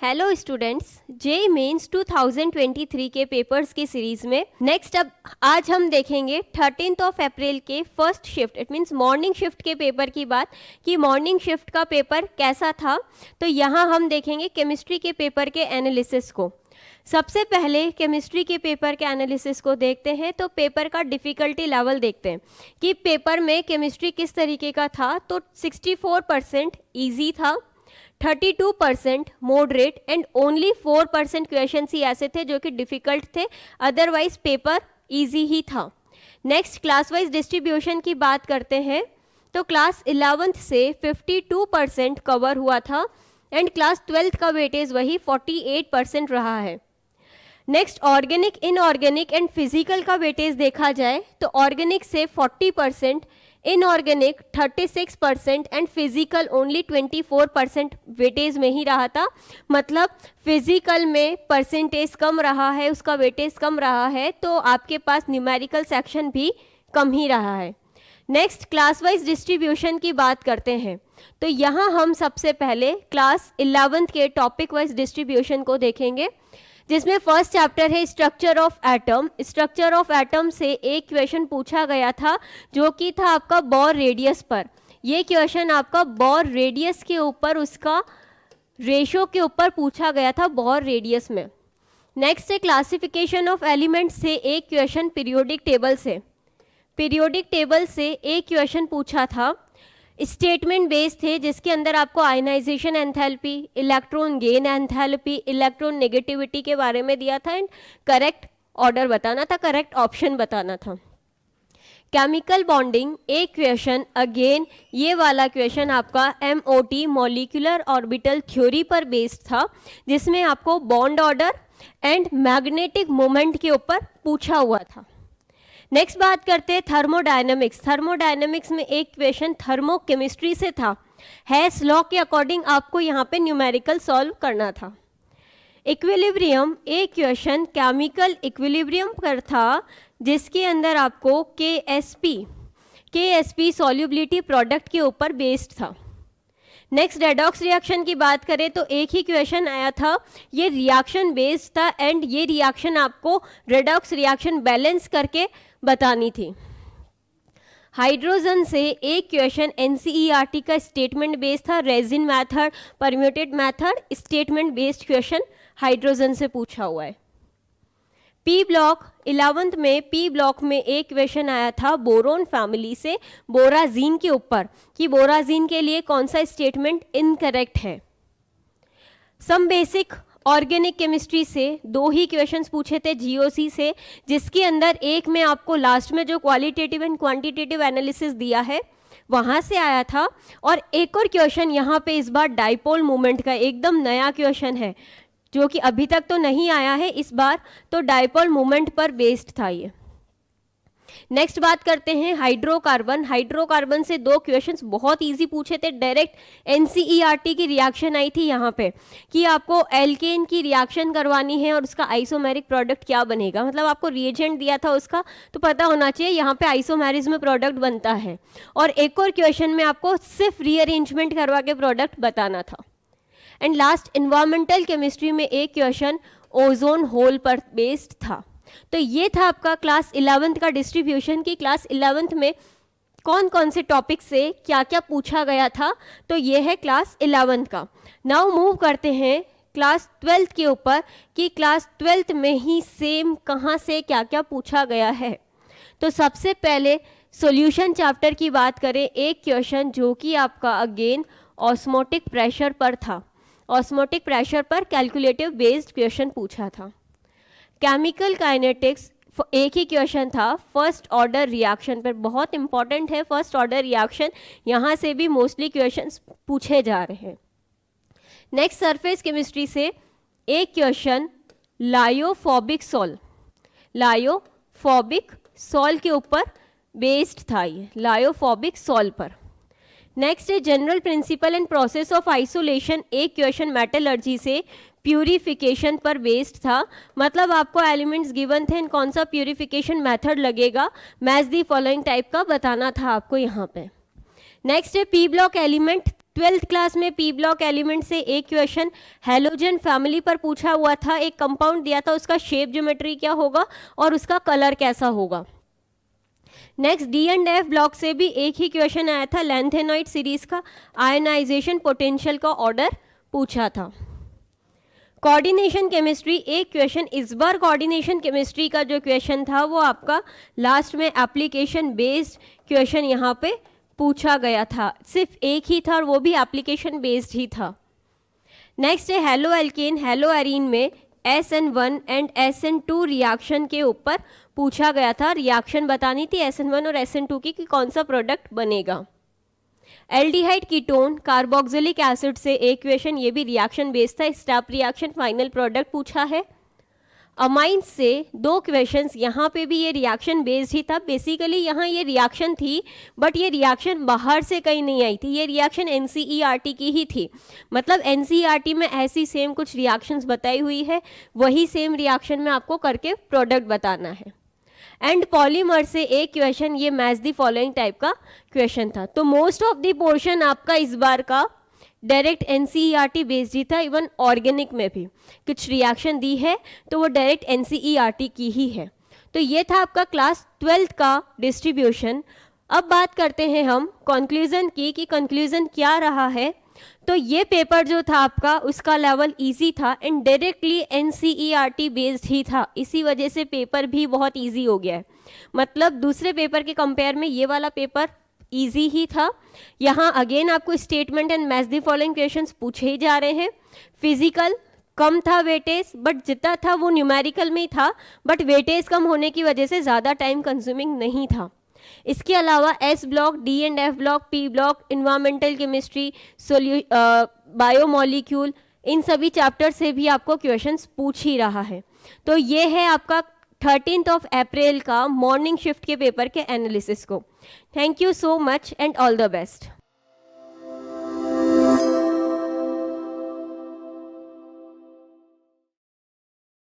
Hello students, JEE mains 2023 के papers की series में नेक्स्ट अब आज हम देखेंगे 13 अप्रैल के first shift it means morning shift के पेपर की बात कि मॉर्निंग शिफ्ट का पेपर कैसा था। तो यहाँ हम देखेंगे केमिस्ट्री के पेपर के एनालिसिस को। सबसे पहले केमिस्ट्री के पेपर के एनालिसिस को देखते हैं तो पेपर का डिफ़िकल्टी लेवल देखते हैं कि पेपर में केमिस्ट्री किस तरीके का था। तो 64% ईजी था, 32% मॉडरेट एंड ओनली 4% क्वेश्चन ही ऐसे थे जो कि डिफ़िकल्ट थे, अदरवाइज पेपर इजी ही था। नेक्स्ट क्लास वाइज डिस्ट्रीब्यूशन की बात करते हैं तो क्लास 11th से 52% कवर हुआ था एंड क्लास 12th का वेटेज वही 48% रहा है। Next organic, inorganic and physical का वेटेज देखा जाए तो ऑर्गेनिक से 40%, inorganic 36% and physical only 24% weightage में ही रहा था। मतलब फिजिकल में परसेंटेज कम रहा है, उसका वेटेज कम रहा है, तो आपके पास न्यूमेरिकल सेक्शन भी कम ही रहा है। नेक्स्ट क्लास वाइज डिस्ट्रीब्यूशन की बात करते हैं तो यहाँ हम सबसे पहले क्लास 11th के टॉपिक वाइज डिस्ट्रीब्यूशन को देखेंगे, जिसमें फर्स्ट चैप्टर है structure of atom. Structure of atom से एक क्वेश्चन पूछा गया था जो कि था आपका बोर रेडियस पर। ये क्वेश्चन आपका बोर रेडियस के ऊपर, उसका रेशो के ऊपर पूछा गया था बोर रेडियस में। नेक्स्ट है क्लासिफिकेशन ऑफ एलिमेंट्स से एक क्वेश्चन पीरियोडिक टेबल से। पीरियोडिक टेबल से एक क्वेश्चन पूछा था, स्टेटमेंट बेस्ड थे जिसके अंदर आपको ionization enthalpy, electron gain enthalpy, electron negativity के बारे में दिया था एंड करेक्ट ऑर्डर बताना था, करेक्ट ऑप्शन बताना था। केमिकल बॉन्डिंग एक क्वेश्चन, अगेन ये वाला क्वेश्चन आपका MOT मॉलिक्यूलर ऑर्बिटल थ्योरी पर बेस्ड था, जिसमें आपको bond order and magnetic moment के ऊपर पूछा हुआ था। नेक्स्ट बात करते हैं थर्मोडायनेमिक्स। थर्मोडायनेमिक्स में एक क्वेश्चन थर्मोकेमिस्ट्री से था, हेस लॉ के अकॉर्डिंग आपको यहाँ पे न्यूमेरिकल सॉल्व करना था। इक्विलिब्रियम एक क्वेश्चन केमिकल इक्विलिब्रियम पर था, जिसके अंदर आपको KSP सॉल्युबिलिटी प्रोडक्ट के ऊपर बेस्ड था। नेक्स्ट रेडॉक्स रिएक्शन की बात करें तो एक ही क्वेश्चन आया था, ये रिएक्शन बेस्ड था एंड ये रिएक्शन आपको रेडॉक्स रिएक्शन बैलेंस करके बतानी थी। हाइड्रोजन से एक क्वेश्चन NCERT का स्टेटमेंट बेस्ड था, resin method, permutit method, statement based question hydrogen से पूछा हुआ है। पी ब्लॉक 11th में पी ब्लॉक में एक क्वेश्चन आया था बोरोन फैमिली से बोराजीन के ऊपर कि बोराजीन के लिए कौन सा स्टेटमेंट इनकरेक्ट है। सम बेसिक ऑर्गेनिक केमिस्ट्री से दो ही क्वेश्चंस पूछे थे GOC से, जिसके अंदर एक में आपको लास्ट में जो क्वालिटेटिव एंड क्वांटिटेटिव एनालिसिस दिया है वहाँ से आया था, और एक और क्वेश्चन यहाँ पे इस बार डाइपोल मोमेंट का एकदम नया क्वेश्चन है जो कि अभी तक तो नहीं आया है इस बार, तो डाइपोल मोमेंट पर बेस्ड था ये। नेक्स्ट बात करते हैं हाइड्रोकार्बन। हाइड्रोकार्बन से दो क्वेश्चंस बहुत इजी पूछे थे, डायरेक्ट NCERT की रिएक्शन आई थी यहाँ पे कि आपको एल्केन की रिएक्शन करवानी है और उसका आइसोमेरिक प्रोडक्ट क्या बनेगा। मतलब आपको रिएजेंट दिया था उसका, तो पता होना चाहिए यहाँ पे आइसोमेरिज्म में प्रोडक्ट बनता है। और एक और क्वेश्चन में आपको सिर्फ रीअरेंजमेंट करवा के प्रोडक्ट बताना था। एंड लास्ट इन्वायरमेंटल केमिस्ट्री में एक क्वेश्चन ओजोन होल पर बेस्ड था। तो ये था आपका क्लास 11th का डिस्ट्रीब्यूशन की क्लास 11th में कौन कौन से टॉपिक से क्या क्या पूछा गया था। तो ये है क्लास 11th का। नाउ मूव करते हैं क्लास 12th के ऊपर कि क्लास 12th में ही सेम कहाँ से क्या क्या पूछा गया है। तो सबसे पहले सॉल्यूशन चैप्टर की बात करें, एक क्वेश्चन जो कि आपका अगेन ऑस्मोटिक प्रेशर पर था। ऑस्मोटिक प्रेशर पर कैलकुलेटिव बेस्ड क्वेश्चन पूछा था। केमिकल काइनेटिक्स एक ही क्वेश्चन था फर्स्ट ऑर्डर रिएक्शन पर, बहुत इंपॉर्टेंट है फर्स्ट ऑर्डर रिएक्शन, यहाँ से भी मोस्टली क्वेश्चंस पूछे जा रहे हैं। नेक्स्ट सरफेस केमिस्ट्री से एक क्वेश्चन लायोफोबिक सॉल के ऊपर बेस्ड था, ये लायोफोबिक सॉल पर। नेक्स्ट है general principle and process of isolation, एक क्वेश्चन मेटलर्जी से प्यूरिफिकेशन पर बेस्ड था। मतलब आपको एलिमेंट्स गिवन थे, कौन सा प्यूरिफिकेशन मेथड लगेगा, मैच दी फॉलोइंग टाइप का बताना था आपको यहाँ पे। नेक्स्ट है P block element twelfth class में पी ब्लॉक एलिमेंट से एक क्वेश्चन हेलोजन फैमिली पर पूछा हुआ था, एक कंपाउंड दिया था, उसका शेप ज्योमेट्री क्या होगा और उसका कलर कैसा होगा। Next D and F block से भी एक ही क्वेश्चन आया था, लैंथेनॉइड सीरीज का आयनाइजेशन पोटेंशियल का ऑर्डर पूछा था। कोऑर्डिनेशन केमिस्ट्री एक क्वेश्चन, इस बार कोऑर्डिनेशन केमिस्ट्री का जो क्वेश्चन था वो आपका लास्ट में एप्लीकेशन बेस्ड क्वेश्चन यहाँ पे पूछा गया था, सिर्फ एक ही था और वो भी एप्लीकेशन बेस्ड ही था। नेक्स्ट है हेलो एल्केन हेलो एरीन में SN1 एंड SN2 रिएक्शन के ऊपर पूछा गया था, रिएक्शन बतानी थी SN1 और SN2 की कि कौन सा प्रोडक्ट बनेगा। एल्डिहाइड कीटोन कार्बोक्सिलिक एसिड से एक क्वेश्चन, ये भी रिएक्शन बेस्ड था, स्टेप रिएक्शन फाइनल प्रोडक्ट पूछा है। अमाइंस से दो क्वेश्चंस, यहाँ पे भी ये रिएक्शन बेस्ड ही था, बेसिकली यहाँ ये रिएक्शन थी बट ये रिएक्शन बाहर से कहीं नहीं आई थी, ये रिएक्शन NCERT की ही थी, मतलब NCERT में ऐसी सेम कुछ रिएक्शंस बताई हुई है, वही सेम रिएक्शन में आपको करके प्रोडक्ट बताना है। एंड पॉलीमर से एक क्वेश्चन, ये मैच द फॉलोइंग टाइप का क्वेश्चन था। तो मोस्ट ऑफ द पोर्शन आपका इस बार का डायरेक्ट NCERT बेस्ड ही था, इवन ऑर्गेनिक में भी कुछ रिएक्शन दी है तो वो डायरेक्ट NCERT की ही है। तो ये था आपका क्लास 12th का डिस्ट्रीब्यूशन। अब बात करते हैं हम कंक्लूजन की कि कंक्लूजन क्या रहा है। तो ये पेपर जो था आपका उसका लेवल इजी था एंड डायरेक्टली NCERT बेस्ड ही था, इसी वजह से पेपर भी बहुत इजी हो गया है, मतलब दूसरे पेपर के कंपेयर में ये वाला पेपर इजी ही था। यहाँ अगेन आपको statement and match the following questions पूछे ही जा रहे हैं। फिजिकल कम था वेटेज, बट जितना था वो न्यूमेरिकल में ही था, बट वेटेज कम होने की वजह से ज़्यादा टाइम कंज्यूमिंग नहीं था। इसके अलावा S block, D and F block, P block, environmental chemistry, biomolecule, इन सभी चैप्टर से भी आपको क्वेश्चंस पूछ ही रहा है। तो ये है आपका 13 अप्रैल का मॉर्निंग शिफ्ट के पेपर के एनालिसिस को। Thank you so much and all the best.